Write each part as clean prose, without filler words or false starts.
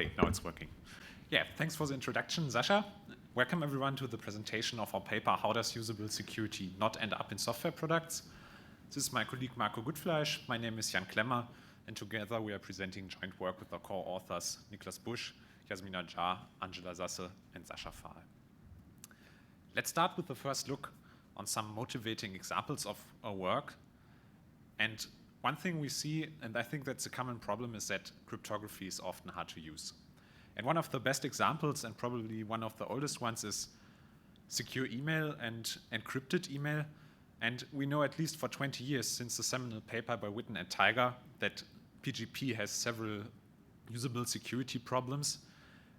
Okay, now it's working. Yeah, thanks for the introduction, Sascha. Welcome everyone to the presentation of our paper, How Does Usable Security Not End Up in Software Products? This is my colleague Marco Gutfleisch. My name is Jan Klemmer, and together we are presenting joint work with our co-authors Niklas Busch, Yasemin, Angela Sasse, and Sascha Fahl. Let's start with the first look on some motivating examples of our work. And one thing we see, and I think that's a common problem, is that cryptography is often hard to use. And one of the best examples, and probably one of the oldest ones, is secure email and encrypted email. And we know at least for 20 years since the seminal paper by Witten and Tiger that PGP has several usable security problems.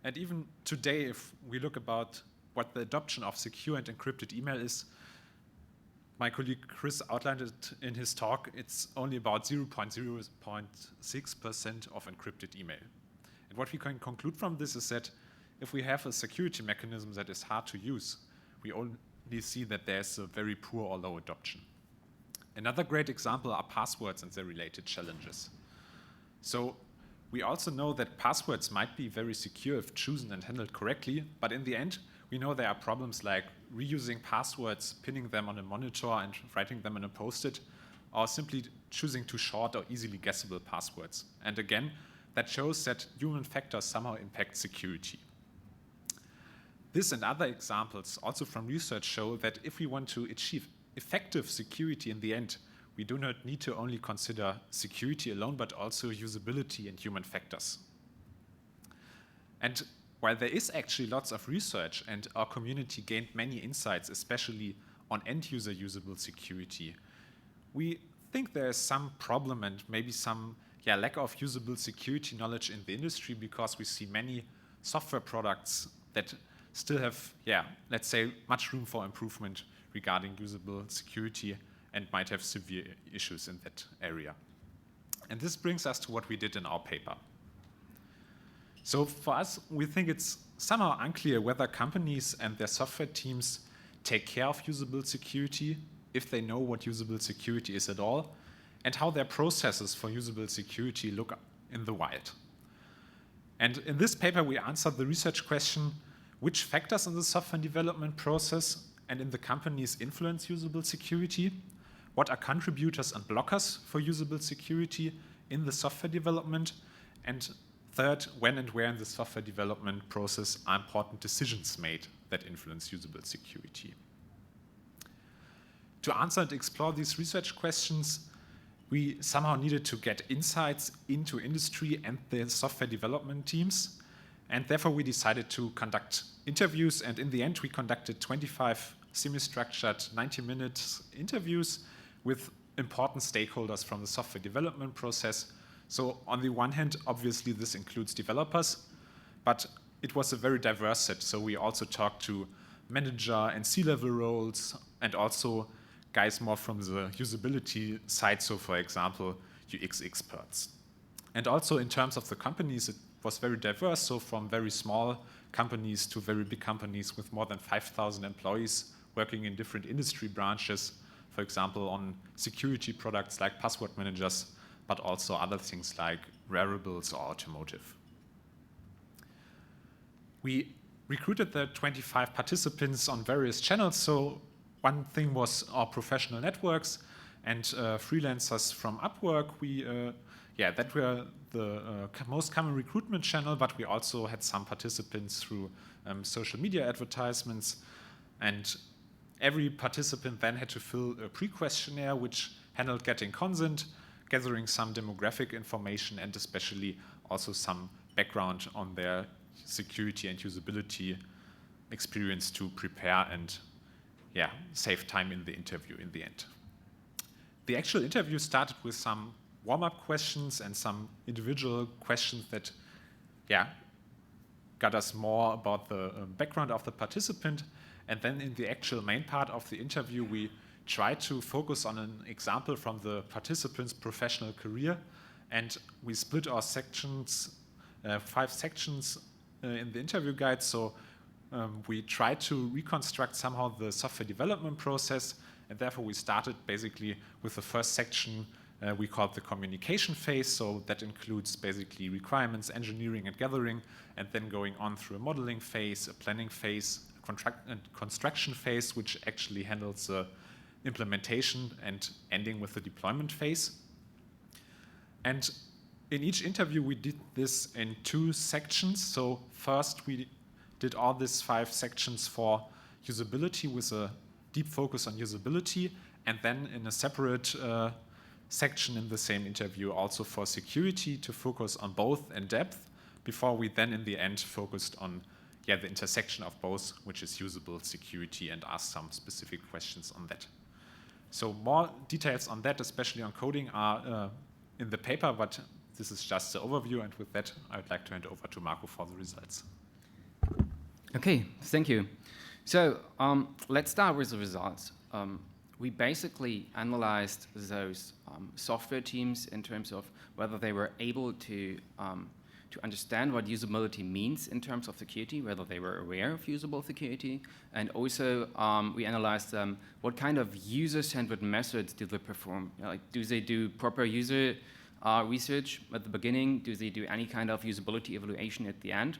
And even today, if we look about what the adoption of secure and encrypted email is, my colleague Chris outlined it in his talk, it's only about 0.06% of encrypted email. And what we can conclude from this is that if we have a security mechanism that is hard to use, we only see that there's a very poor or low adoption. Another great example are passwords and their related challenges. So we also know that passwords might be very secure if chosen and handled correctly, but in the end, we know there are problems like reusing passwords, pinning them on a monitor and writing them in a post-it, or simply choosing too short or easily guessable passwords. And again, that shows that human factors somehow impact security. This and other examples also from research show that if we want to achieve effective security in the end, we do not need to only consider security alone, but also usability and human factors. And while there is actually lots of research and our community gained many insights, especially on end-user usable security, we think there is some problem and maybe some lack of usable security knowledge in the industry, because we see many software products that still have, let's say, much room for improvement regarding usable security and might have severe issues in that area. And this brings us to what we did in our paper. So for us, we think it's somehow unclear whether companies and their software teams take care of usable security, if they know what usable security is at all, and how their processes for usable security look in the wild. And in this paper, we answered the research question, which factors in the software development process and in the companies influence usable security? What are contributors and blockers for usable security in the software development? And third, when and where in the software development process are important decisions made that influence usable security? To answer and explore these research questions, we somehow needed to get insights into industry and the software development teams. And therefore, we decided to conduct interviews. And in the end, we conducted 25 semi-structured 90-minute interviews with important stakeholders from the software development process. So on the one hand, obviously, this includes developers, but it was a very diverse set. So we also talked to manager and C-level roles, and also guys more from the usability side. So for example, UX experts. And also in terms of the companies, it was very diverse. So from very small companies to very big companies with more than 5,000 employees working in different industry branches, for example, on security products like password managers, but also other things like wearables or automotive. We recruited the 25 participants on various channels. So one thing was our professional networks and freelancers from Upwork. That were the most common recruitment channel, but we also had some participants through social media advertisements. And every participant then had to fill a pre-questionnaire which handled getting consent, gathering some demographic information, and especially also some background on their security and usability experience to prepare and save time in the interview in the end. The actual interview started with some warm-up questions and some individual questions that got us more about the background of the participant. And then in the actual main part of the interview, we try to focus on an example from the participant's professional career, and we split our sections, 5 sections in the interview guide. So we tried to reconstruct somehow the software development process, and therefore we started basically with the first section we call it the communication phase. So that includes basically requirements, engineering and gathering, and then going on through a modeling phase, a planning phase, a construction phase, which actually handles the implementation, and ending with the deployment phase. And in each interview, we did this in 2 sections. So first, we did all these 5 sections for usability with a deep focus on usability, and then in a separate section in the same interview also for security to focus on both in depth, before we then in the end focused on the intersection of both, which is usable security, and asked some specific questions on that. So more details on that, especially on coding, are in the paper, but this is just the overview, and with that, I would like to hand over to Marco for the results. Okay, thank you. So let's start with the results. We basically analyzed those software teams in terms of whether they were able to understand what usability means in terms of security, whether they were aware of usable security, and also we analyzed what kind of user-centered methods do they perform. Like, do they do proper user research at the beginning? Do they do any kind of usability evaluation at the end?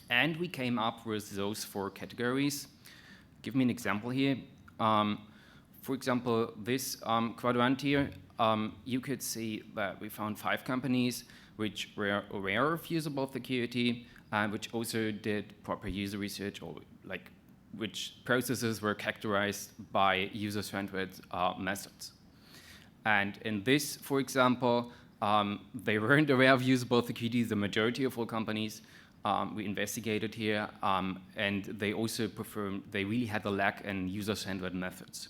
And we came up with those 4 categories. Give me an example here. For example, this quadrant here, you could see that we found 5 companies which were aware of usable security, and which also did proper user research, or like which processes were characterized by user-centered methods. And in this, for example, they weren't aware of usable security, the majority of all companies we investigated here, and they also they really had a lack in user-centered methods.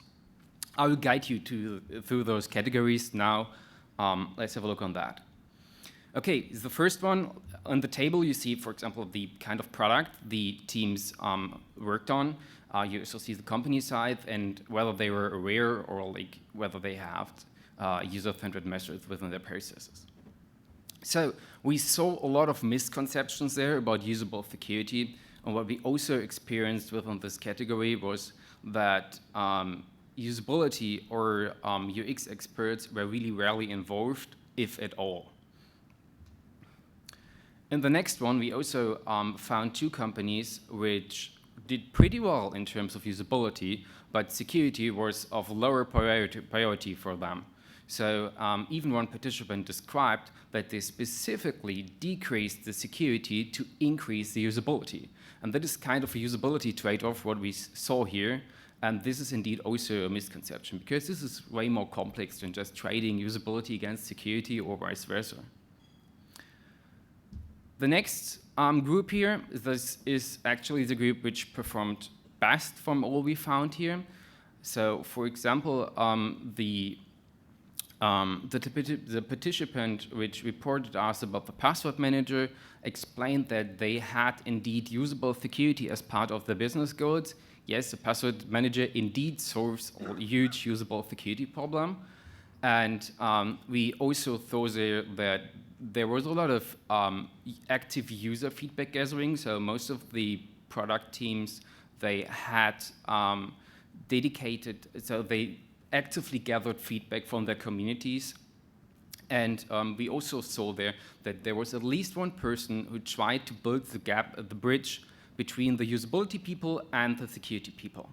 I will guide you through those categories now. Let's have a look on that. Okay, the first one on the table, you see, for example, the kind of product the teams worked on. You also see the company side and whether they were aware or like whether they have user-centered methods within their processes. So we saw a lot of misconceptions there about usable security, and what we also experienced within this category was that usability or UX experts were really rarely involved, if at all. In the next one, we also found 2 companies which did pretty well in terms of usability, but security was of lower priority for them. So even one participant described that they specifically decreased the security to increase the usability. And that is kind of a usability trade-off, what we saw here. And this is indeed also a misconception, because this is way more complex than just trading usability against security or vice versa. The next group here, this is actually the group which performed best from all we found here. So, for example, the participant which reported us about the password manager explained that they had indeed usable security as part of their business goals. Yes, the password manager indeed solves a huge usable security problem. And we also saw there that there was a lot of active user feedback gathering. So most of the product teams, they had so they actively gathered feedback from their communities. And we also saw there that there was at least one person who tried to build the bridge between the usability people and the security people.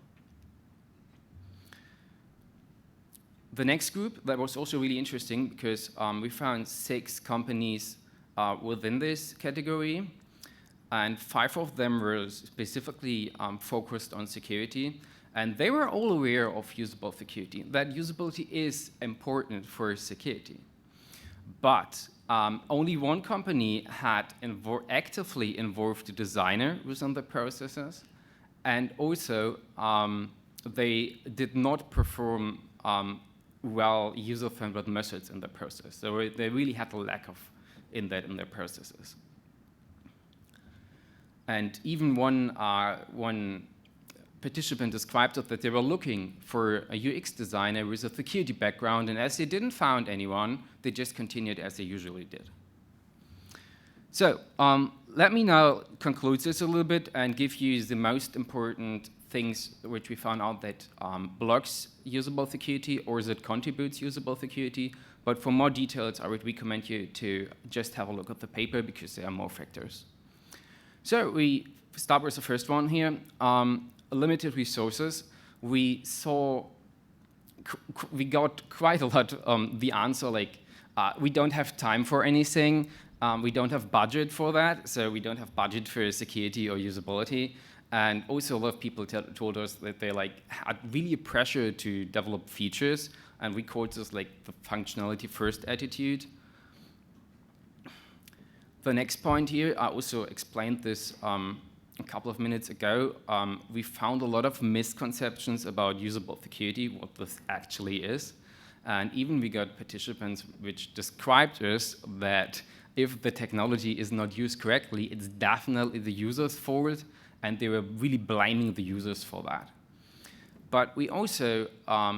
The next group, that was also really interesting because we found 6 companies within this category, and 5 of them were specifically focused on security, and they were all aware of usable security, that usability is important for security. But only one company had actively involved the designer within the processes, and also they did not perform well user-centered methods in the process. So they really had a lack of in their processes. And even one participant described that they were looking for a UX designer with a security background, and as they didn't find anyone, they just continued as they usually did. So let me now conclude this a little bit and give you the most important things which we found out that blocks usable security or that contributes usable security, But for more details, I would recommend you to just have a look at the paper because there are more factors. So we start with the first one here, limited resources. We got quite a lot the answer like, we don't have time for anything, we don't have budget for that, so we don't have budget for security or usability. And also a lot of people told us that they had really a pressure to develop features, and we called this like the functionality first attitude. The next point here, I also explained this a couple of minutes ago. We found a lot of misconceptions about usable security, what this actually is. And even we got participants which described us that if the technology is not used correctly, it's definitely the user's fault, and they were really blaming the users for that. But we also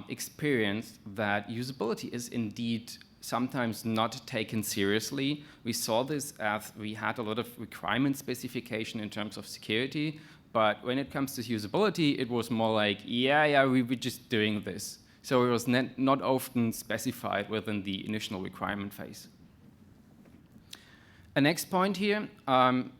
experienced that usability is indeed sometimes not taken seriously. We saw this as we had a lot of requirement specification in terms of security, but when it comes to usability, it was more like, yeah, we were just doing this. So it was not often specified within the initial requirement phase. A next point here,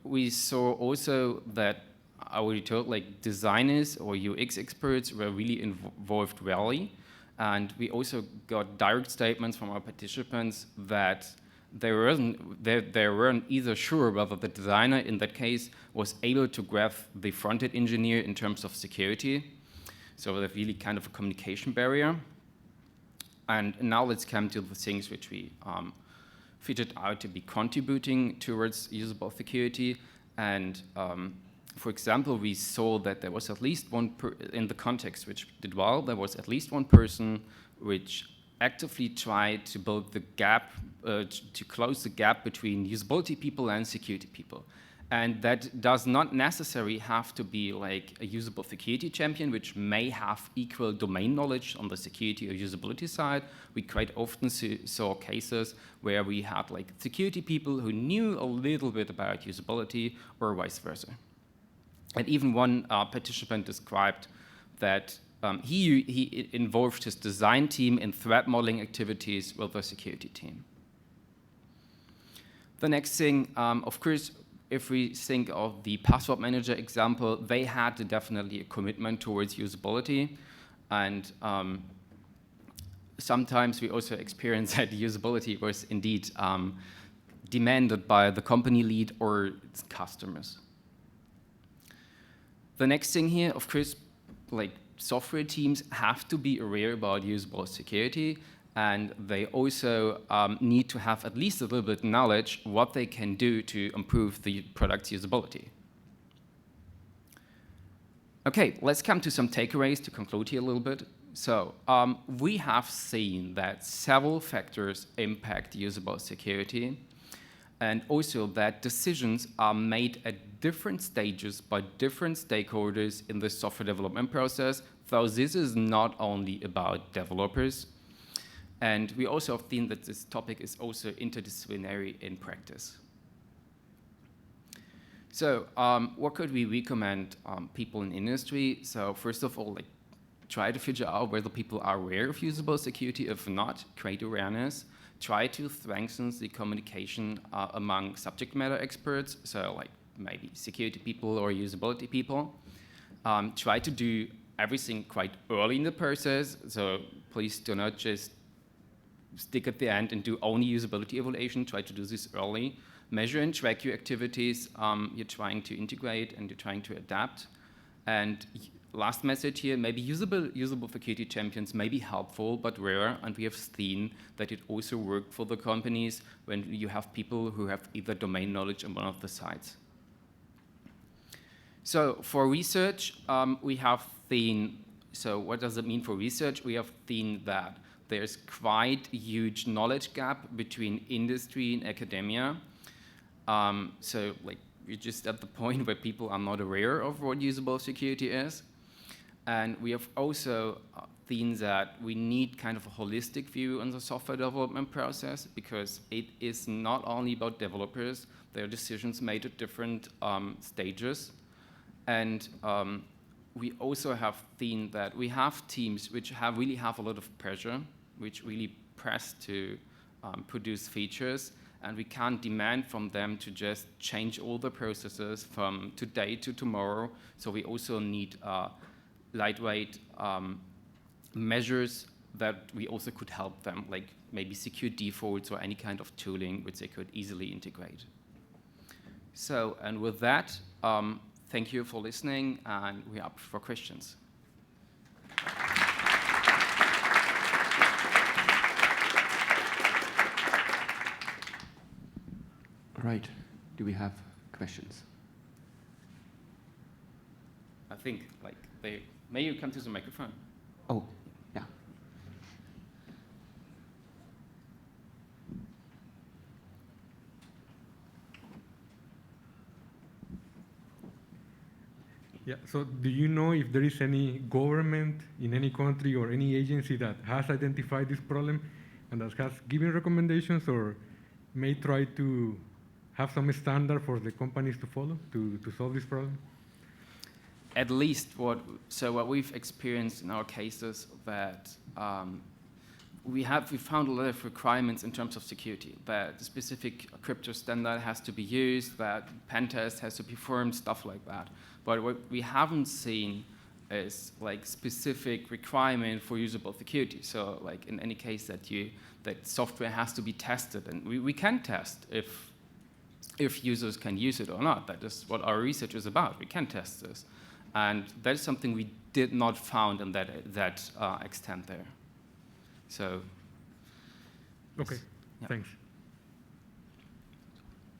we saw also that I already told, like designers or UX experts were really involved rarely. And we also got direct statements from our participants that they weren't either sure whether the designer in that case was able to grasp the front-end engineer in terms of security. So there's really kind of a communication barrier. And now let's come to the things which we figured out to be contributing towards usable security. And for example, we saw that there was at least one, in the context which did well, there was at least one person which actively tried to build the gap, to close the gap between usability people and security people. And that does not necessarily have to be like a usable security champion, which may have equal domain knowledge on the security or usability side. We quite often saw cases where we had like security people who knew a little bit about usability or vice versa. And even one participant described that he involved his design team in threat modeling activities with the security team. The next thing, of course, if we think of the password manager example, they had definitely a commitment towards usability. And sometimes we also experienced that usability was indeed demanded by the company lead or its customers. The next thing here, of course, like software teams have to be aware about usable security, and they also need to have at least a little bit knowledge what they can do to improve the product's usability. Okay, let's come to some takeaways to conclude here a little bit. So we have seen that several factors impact usable security, and also that decisions are made at different stages by different stakeholders in the software development process. So this is not only about developers. And we also have seen that this topic is also interdisciplinary in practice. So what could we recommend people in industry? So first of all, like, try to figure out whether people are aware of usable security. If not, create awareness. Try to strengthen the communication among subject matter experts, so like maybe security people or usability people. Try to do everything quite early in the process, so please do not just stick at the end and do only usability evaluation. Try to do this early. Measure and track your activities you're trying to integrate and you're trying to adapt. And last message here, maybe usable security champions may be helpful but rare, and we have seen that it also worked for the companies when you have people who have either domain knowledge on one of the sides. So for research, we have seen, so what does it mean for research? We have seen that there's quite a huge knowledge gap between industry and academia. So like we're just at the point where people are not aware of what usable security is. And we have also seen that we need kind of a holistic view on the software development process, because it is not only about developers. There are decisions made at different stages. And we also have seen that we have teams which really have a lot of pressure, which really press to produce features, and we can't demand from them to just change all the processes from today to tomorrow. So we also need lightweight measures that we also could help them, like maybe secure defaults or any kind of tooling which they could easily integrate. So, and with that, thank you for listening, and we're up for questions. All right, do we have questions? I think, like, may you come to the microphone? Oh, yeah. Yeah, so do you know if there is any government in any country or any agency that has identified this problem and that has given recommendations or may try to have some standard for the companies to follow to solve this problem? At least what we've experienced in our cases that we found a lot of requirements in terms of security, that the specific crypto standard has to be used, that pen test has to be performed, stuff like that. But what we haven't seen is like specific requirement for usable security. So like in any case that software has to be tested, and we can test if users can use it or not. That is what our research is about. We can test this. And that is something we did not found in that extent there. So. Okay, yeah. Thanks.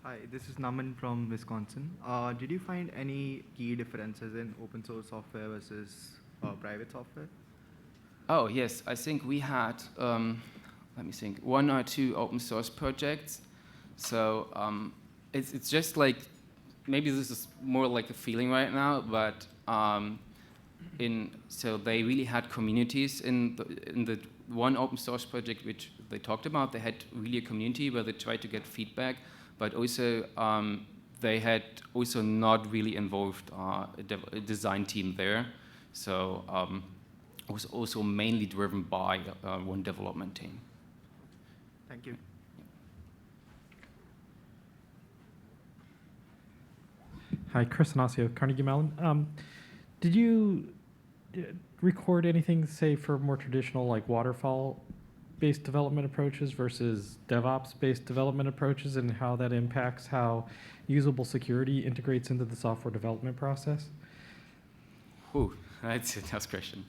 Hi, this is Naman from Wisconsin. Did you find any key differences in open source software versus private software? Oh, yes. I think we had, let me think, 1 or 2 open source projects. So it's just like, maybe this is more like a feeling right now, but so they really had communities in the one open source project which they talked about. They had really a community where they tried to get feedback, but also they had also not really involved a design team there. So it was also mainly driven by one development team. Thank you. Hi, Chris Anasio, Carnegie Mellon. Did you record anything, say, for more traditional, like Waterfall-based development approaches versus Devops-based development approaches, and how that impacts how usable security integrates into the software development process? Ooh, that's a tough question.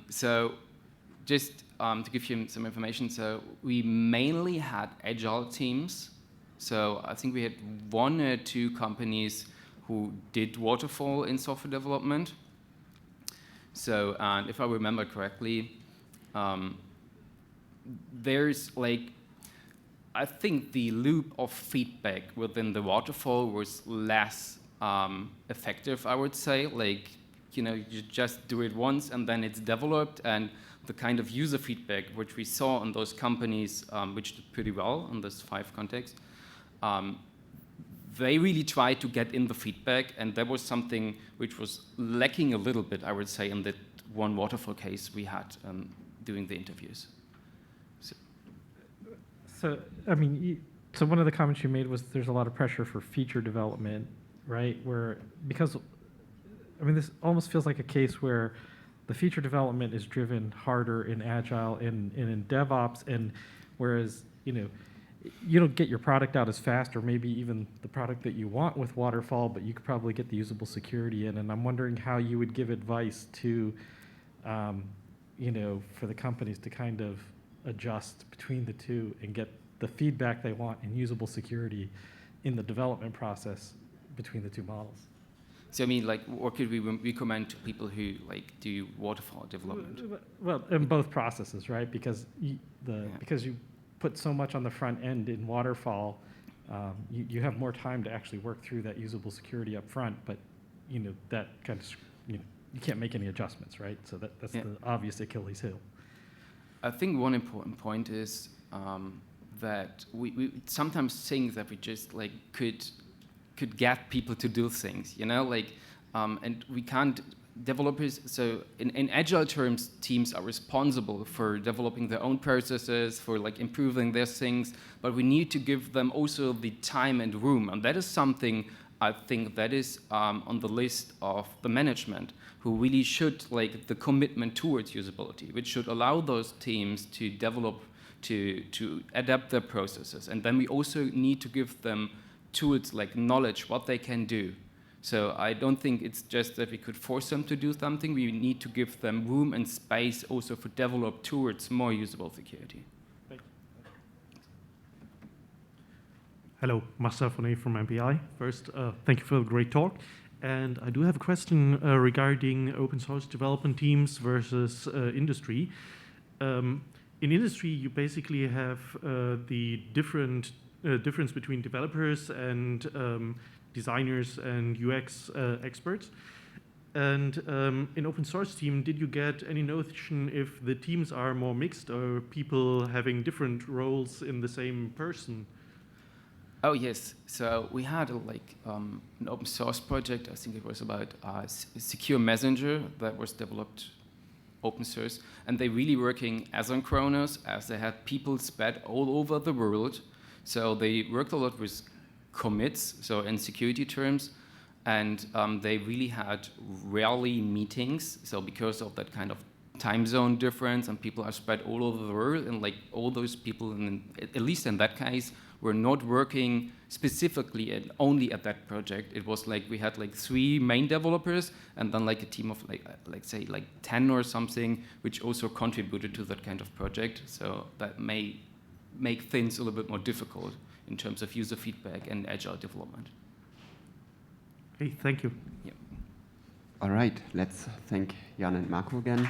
So just to give you some information, so we mainly had agile teams. So I think we had 1 or 2 companies who did Waterfall in software development. So, and if I remember correctly, there's like, I think the loop of feedback within the Waterfall was less effective, I would say. Like, you just do it once and then it's developed, and the kind of user feedback which we saw in those companies, which did pretty well in this 5 context, they really tried to get in the feedback, and that was something which was lacking a little bit, I would say, in that one Waterfall case we had doing the interviews. So, I mean, so one of the comments you made was there's a lot of pressure for feature development, right? Because, I mean, this almost feels like a case where the feature development is driven harder in Agile and in DevOps, and whereas, you don't get your product out as fast, or maybe even the product that you want with Waterfall, but you could probably get the usable security in. And I'm wondering how you would give advice to, for the companies to kind of adjust between the two and get the feedback they want in usable security in the development process between the 2 models. So I mean, like, what could we recommend to people who like do Waterfall development? Well, in both processes, right? Because because you put so much on the front end in Waterfall, you have more time to actually work through that usable security up front, but that kind of, you can't make any adjustments, right? So that's the obvious Achilles heel. I think one important point is that we sometimes think that we just like could get people to do things, and we can't developers, so in agile terms, teams are responsible for developing their own processes, for like improving their things, but we need to give them also the time and room. And that is something I think that is on the list of the management, who really should like the commitment towards usability, which should allow those teams to develop, to adapt their processes. And then we also need to give them tools like knowledge, what they can do. So I don't think it's just that we could force them to do something. We need to give them room and space also for develop towards more usable security. Hello, Massa Fonet from MPI. First, thank you for the great talk. And I do have a question regarding open source development teams versus industry. In industry, you basically have the difference between developers and designers and UX experts. And in open source team, did you get any notion if the teams are more mixed or people having different roles in the same person? Oh yes, so we had an open source project. I think it was about secure messenger that was developed open source, and they really working asynchronous, as they had people spread all over the world. So they worked a lot with commits, so in security terms, and they really had rarely meetings. So because of that kind of time zone difference, and people are spread all over the world, and like all those people, at least in that case, were not working specifically and only at that project. It was like we had like 3 main developers and then like a team of like say 10 or something, which also contributed to that kind of project. So that may make things a little bit more difficult in terms of user feedback and agile development. Okay, thank you. Yeah. All right, let's thank Jan and Marco again.